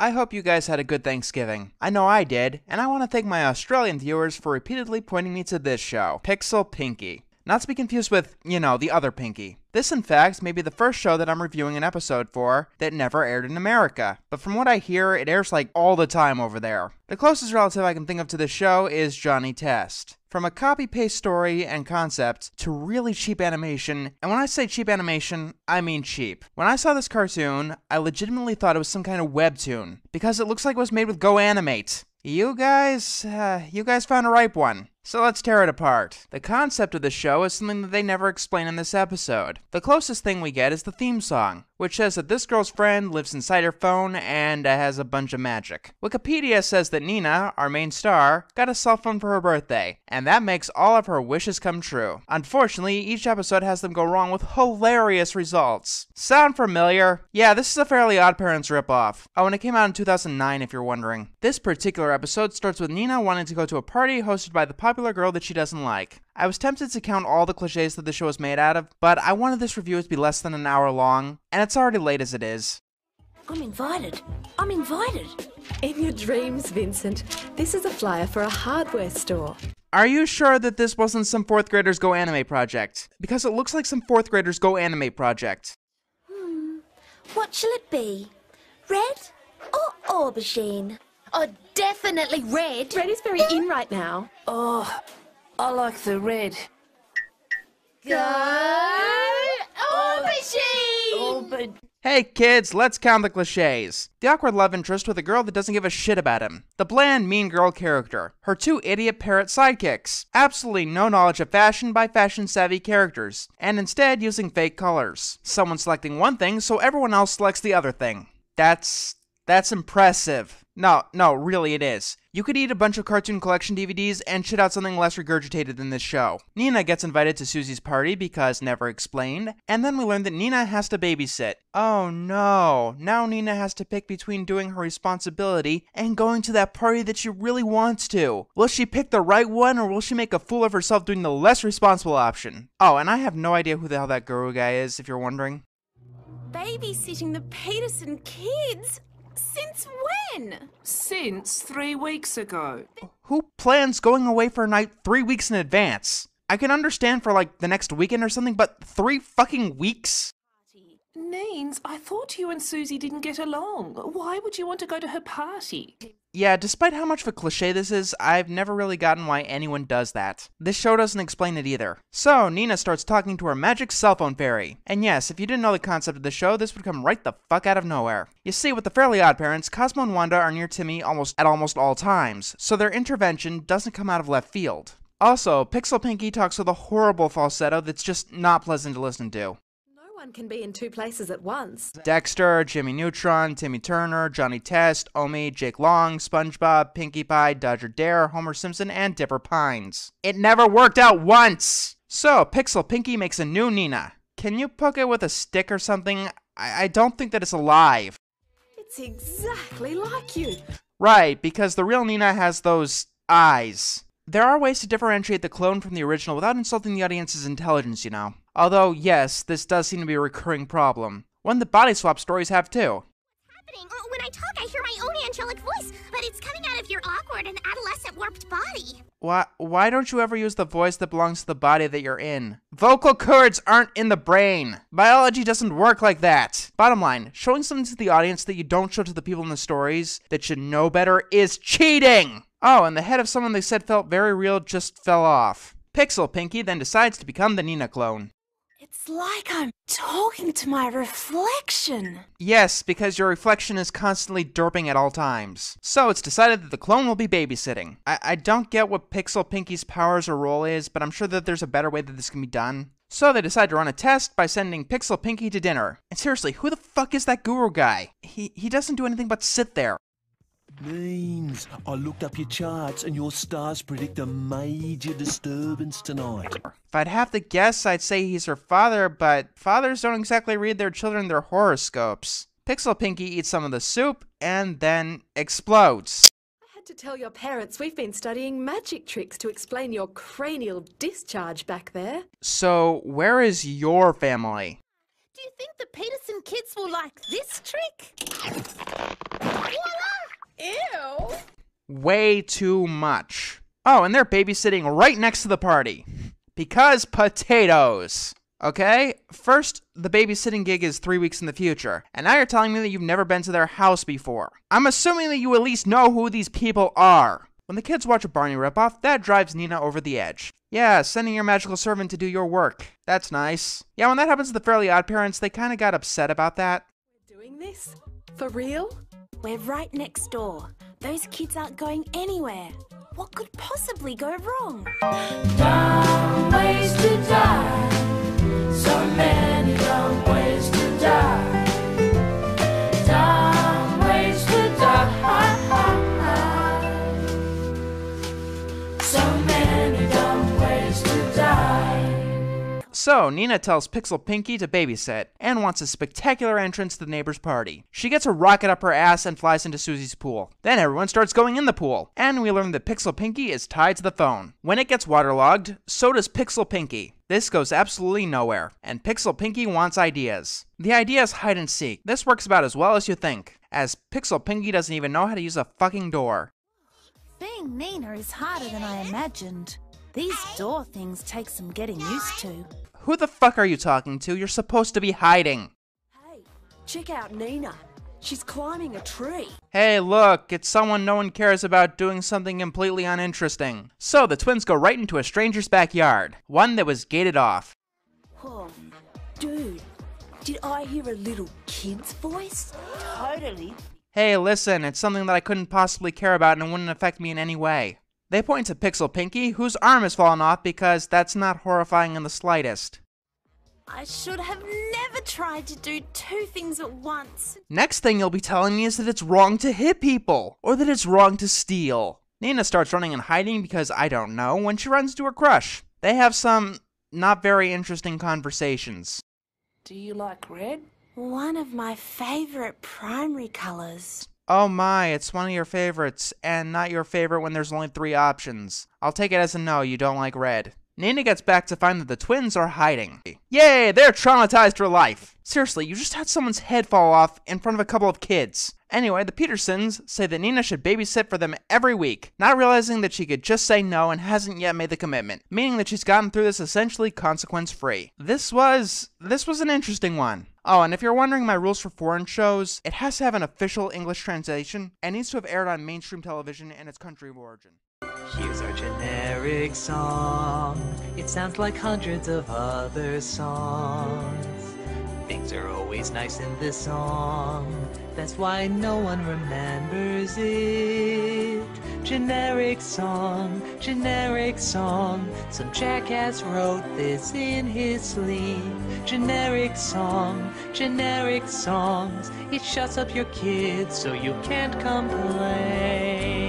I hope you guys had a good Thanksgiving. I know I did, and I want to thank my Australian viewers for repeatedly pointing me to this show, Pixel Pinkie. Not to be confused with, the other Pinkie. This, in fact, may be the first show that I'm reviewing an episode for that never aired in America. But from what I hear, it airs like all the time over there. The closest relative I can think of to this show is Johnny Test. From a copy-paste story and concept to really cheap animation, and when I say cheap animation, I mean cheap. When I saw this cartoon, I legitimately thought it was some kind of webtoon, because it looks like it was made with Go Animate. You guys found a ripe one. So let's tear it apart. The concept of the show is something that they never explain in this episode. The closest thing we get is the theme song, which says that this girl's friend lives inside her phone and has a bunch of magic. Wikipedia says that Nina, our main star, got a cell phone for her birthday, and that makes all of her wishes come true. Unfortunately, each episode has them go wrong with hilarious results. Sound familiar? Yeah, this is a Fairly OddParents ripoff. Oh, and it came out in 2009 if you're wondering. This particular episode starts with Nina wanting to go to a party hosted by the popular girl that she doesn't like. I was tempted to count all the cliches that the show is made out of, but I wanted this review to be less than an hour long, and it's already late as it is. I'm invited. I'm invited. In your dreams, Vincent. This is a flyer for a hardware store. Are you sure that this wasn't some 4th graders Go Animate project? Because it looks like some 4th graders Go Animate project. What shall it be? Red or aubergine? Oh, definitely red. Red is very in right now. Oh, I like the red. Go aubergine! Oh, but... Hey kids, let's count the cliches. The awkward love interest with a girl that doesn't give a shit about him. The bland mean girl character. Her 2 idiot parrot sidekicks. Absolutely no knowledge of fashion by fashion savvy characters. And instead using fake colors. Someone selecting one thing so everyone else selects the other thing. That's impressive. No, really it is. You could eat a bunch of cartoon collection DVDs and shit out something less regurgitated than this show. Nina gets invited to Susie's party because never explained, and then we learn that Nina has to babysit. Oh no, now Nina has to pick between doing her responsibility and going to that party that she really wants to. Will she pick the right one, or will she make a fool of herself doing the less responsible option? Oh, and I have no idea who the hell that guru guy is, if you're wondering. Babysitting the Peterson kids? Since when? Since 3 weeks ago. Who plans going away for a night 3 weeks in advance? I can understand for like the next weekend or something, but 3 fucking weeks? Neens, I thought you and Susie didn't get along. Why would you want to go to her party? Yeah, despite how much of a cliche this is, I've never really gotten why anyone does that. This show doesn't explain it either. So, Nina starts talking to her magic cell phone fairy. And yes, if you didn't know the concept of the show, this would come right the fuck out of nowhere. You see, with the Fairly OddParents, Cosmo and Wanda are near Timmy at almost all times, so their intervention doesn't come out of left field. Also, Pixel Pinkie talks with a horrible falsetto that's just not pleasant to listen to. No one can be in 2 places at once. Dexter, Jimmy Neutron, Timmy Turner, Johnny Test, Omi, Jake Long, SpongeBob, Pinkie Pie, Dodger Dare, Homer Simpson, and Dipper Pines. It never worked out once! So, Pixel Pinkie makes a new Nina. Can you poke it with a stick or something? I don't think that it's alive. It's exactly like you. Right, because the real Nina has those eyes. There are ways to differentiate the clone from the original without insulting the audience's intelligence, you know. Although, yes, this does seem to be a recurring problem. One that body swap stories have too. When I talk, I hear my own angelic voice, but it's coming out of your awkward and adolescent warped body. Why don't you ever use the voice that belongs to the body that you're in? Vocal cords aren't in the brain. Biology doesn't work like that. Bottom line, showing something to the audience that you don't show to the people in the stories that should know better is cheating! Oh, and the head of someone they said felt very real just fell off. Pixel Pinkie then decides to become the Nina clone. It's like I'm talking to my reflection. Yes, because your reflection is constantly derping at all times. So it's decided that the clone will be babysitting. I don't get what Pixel Pinkie's powers or role is, but I'm sure that there's a better way that this can be done. So they decide to run a test by sending Pixel Pinkie to dinner. And seriously, who the fuck is that guru guy? He doesn't do anything but sit there. Means I looked up your charts and your stars predict a major disturbance tonight. If I'd have to guess, I'd say he's her father, but fathers don't exactly read their children their horoscopes. Pixel Pinkie eats some of the soup and then explodes. I had to tell your parents we've been studying magic tricks to explain your cranial discharge back there. So, where is your family? Do you think the Peterson kids will like this trick? Voila! Ew! Way too much. Oh, and they're babysitting right next to the party. Because potatoes. Okay? First, the babysitting gig is 3 weeks in the future, and now you're telling me that you've never been to their house before. I'm assuming that you at least know who these people are. When the kids watch a Barney ripoff, that drives Nina over the edge. Yeah, sending your magical servant to do your work. That's nice. Yeah, when that happens to the Fairly Odd Parents, they kinda got upset about that. We're doing this? For real? We're right next door. Those kids aren't going anywhere. What could possibly go wrong? Dumb ways to die. So many dumb ways to die. Dumb ways to die. So many dumb ways to die. So, Nina tells Pixel Pinkie to babysit, and wants a spectacular entrance to the neighbor's party. She gets a rocket up her ass and flies into Susie's pool. Then everyone starts going in the pool, and we learn that Pixel Pinkie is tied to the phone. When it gets waterlogged, so does Pixel Pinkie. This goes absolutely nowhere, and Pixel Pinkie wants ideas. The idea is hide and seek. This works about as well as you think, as Pixel Pinkie doesn't even know how to use a fucking door. Being Nina is harder than I imagined. These door things take some getting used to. Who the fuck are you talking to? You're supposed to be hiding. Hey, check out Nina. She's climbing a tree. Hey, look, it's someone no one cares about doing something completely uninteresting. So the twins go right into a stranger's backyard, one that was gated off. Oh, dude, did I hear a little kid's voice? Totally. Hey, listen, it's something that I couldn't possibly care about and it wouldn't affect me in any way. They point to Pixel Pinkie, whose arm has fallen off because that's not horrifying in the slightest. I should have never tried to do two things at once. Next thing you'll be telling me is that it's wrong to hit people, or that it's wrong to steal. Nina starts running and hiding because, I don't know, when she runs to her crush. They have some not very interesting conversations. Do you like red? One of my favorite primary colors. Oh my, it's one of your favorites, and not your favorite when there's only 3 options. I'll take it as a no, you don't like red. Nina gets back to find that the twins are hiding. Yay, they're traumatized for life. Seriously, you just had someone's head fall off in front of a couple of kids. Anyway, the Petersons say that Nina should babysit for them every week, not realizing that she could just say no and hasn't yet made the commitment, meaning that she's gotten through this essentially consequence-free. This was an interesting one. Oh, and if you're wondering my rules for foreign shows, it has to have an official English translation and needs to have aired on mainstream television in its country of origin. Here's our generic song. It sounds like hundreds of other songs. Things are always nice in this song. That's why no one remembers it. Generic song, generic song. Some jackass wrote this in his sleep. Generic song, generic songs. It shuts up your kids so you can't complain.